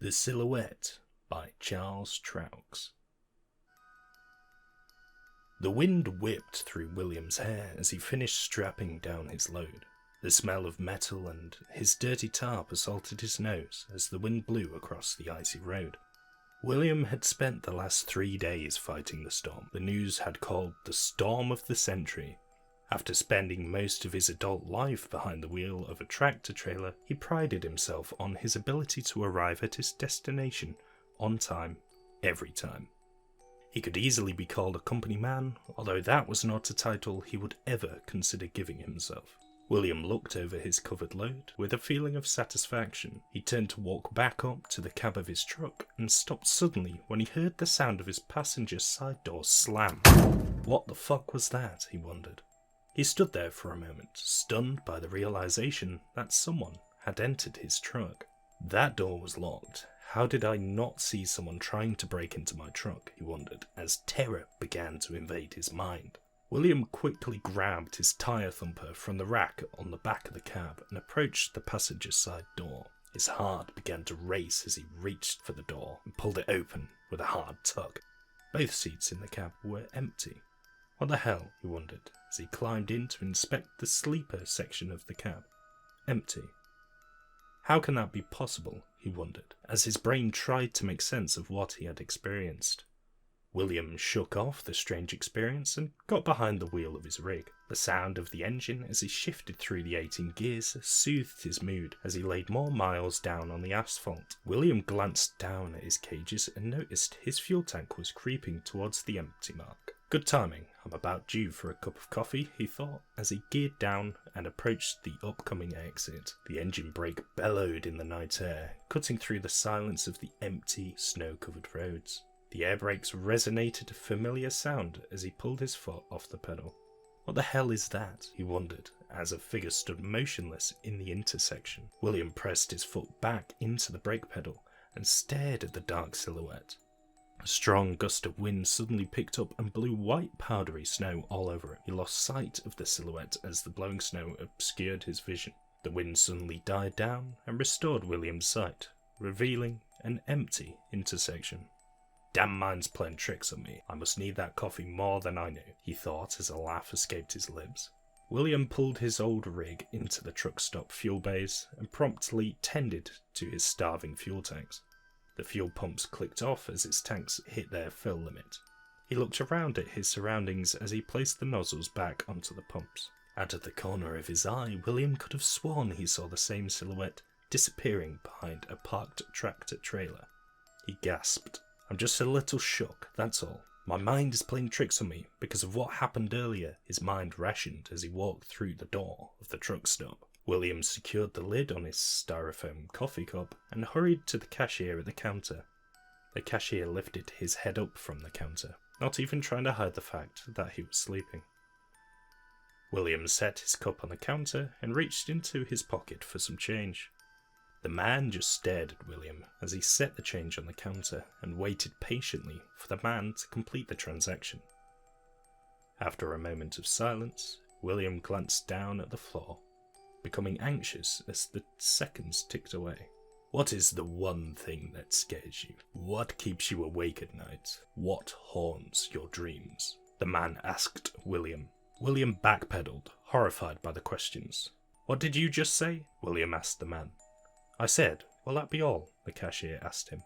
The Silhouette by Charles Traux. The wind whipped through William's hair as he finished strapping down his load. The smell of metal and his dirty tarp assaulted his nose as the wind blew across the icy road. William had spent the last 3 days fighting the storm the news had called the storm of the century. After spending most of his adult life behind the wheel of a tractor-trailer, he prided himself on his ability to arrive at his destination on time, every time. He could easily be called a company man, although that was not a title he would ever consider giving himself. William looked over his covered load with a feeling of satisfaction. He turned to walk back up to the cab of his truck and stopped suddenly when he heard the sound of his passenger's side door slam. What the fuck was that, he wondered. He stood there for a moment, stunned by the realization that someone had entered his truck. That door was locked. How did I not see someone trying to break into my truck, he wondered, as terror began to invade his mind. William quickly grabbed his tyre thumper from the rack on the back of the cab and approached the passenger side door. His heart began to race as he reached for the door and pulled it open with a hard tug. Both seats in the cab were empty. What the hell, he wondered, as he climbed in to inspect the sleeper section of the cab. Empty. How can that be possible, he wondered, as his brain tried to make sense of what he had experienced. William shook off the strange experience and got behind the wheel of his rig. The sound of the engine as he shifted through the 18 gears soothed his mood as he laid more miles down on the asphalt. William glanced down at his cages and noticed his fuel tank was creeping towards the empty mark. Good timing, I'm about due for a cup of coffee, he thought, as he geared down and approached the upcoming exit. The engine brake bellowed in the night air, cutting through the silence of the empty, snow-covered roads. The air brakes resonated a familiar sound as he pulled his foot off the pedal. What the hell is that, he wondered, as a figure stood motionless in the intersection. William pressed his foot back into the brake pedal and stared at the dark silhouette. A strong gust of wind suddenly picked up and blew white powdery snow all over it. He lost sight of the silhouette as the blowing snow obscured his vision. The wind suddenly died down and restored William's sight, revealing an empty intersection. Damn mind's playing tricks on me. I must need that coffee more than I knew, he thought as a laugh escaped his lips. William pulled his old rig into the truck stop fuel bays and promptly tended to his starving fuel tanks. The fuel pumps clicked off as his tanks hit their fill limit. He looked around at his surroundings as he placed the nozzles back onto the pumps. Out of the corner of his eye, William could have sworn he saw the same silhouette disappearing behind a parked tractor-trailer. He gasped. I'm just a little shook, that's all. My mind is playing tricks on me because of what happened earlier. His mind rationed as he walked through the door of the truck stop. William secured the lid on his styrofoam coffee cup and hurried to the cashier at the counter. The cashier lifted his head up from the counter, not even trying to hide the fact that he was sleeping. William set his cup on the counter and reached into his pocket for some change. The man just stared at William as he set the change on the counter and waited patiently for the man to complete the transaction. After a moment of silence, William glanced down at the floor, becoming anxious as the seconds ticked away. What is the one thing that scares you? What keeps you awake at night? What haunts your dreams? The man asked William. William backpedaled, horrified by the questions. What did you just say? William asked the man. I said, will that be all? The cashier asked him.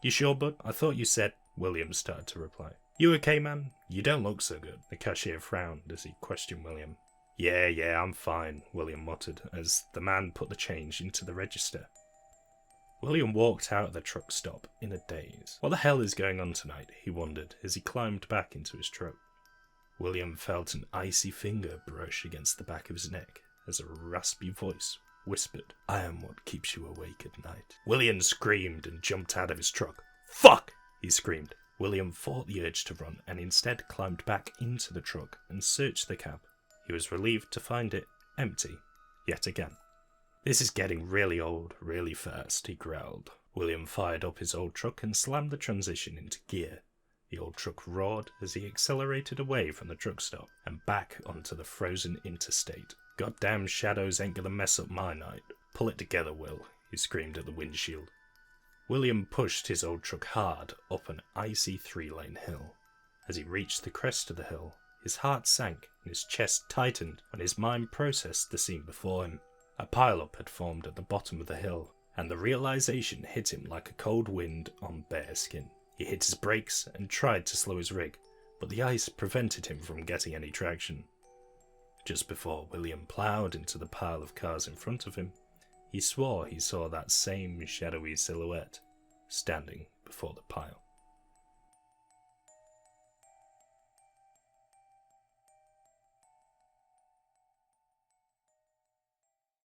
You sure, bud? I thought you said... William started to reply. You okay, man? You don't look so good. The cashier frowned as he questioned William. Yeah, I'm fine, William muttered as the man put the change into the register. William walked out of the truck stop in a daze. What the hell is going on tonight, he wondered as he climbed back into his truck. William felt an icy finger brush against the back of his neck as a raspy voice whispered, I am what keeps you awake at night. William screamed and jumped out of his truck. Fuck! He screamed. William fought the urge to run and instead climbed back into the truck and searched the cab. He was relieved to find it empty, yet again. This is getting really old, really fast, he growled. William fired up his old truck and slammed the transition into gear. The old truck roared as he accelerated away from the truck stop and back onto the frozen interstate. Goddamn shadows ain't gonna mess up my night. Pull it together, Will, he screamed at the windshield. William pushed his old truck hard up an icy 3-lane hill. As he reached the crest of the hill, his heart sank and his chest tightened when his mind processed the scene before him. A pile-up had formed at the bottom of the hill, and the realization hit him like a cold wind on bare skin. He hit his brakes and tried to slow his rig, but the ice prevented him from getting any traction. Just before William ploughed into the pile of cars in front of him, he swore he saw that same shadowy silhouette standing before the pile.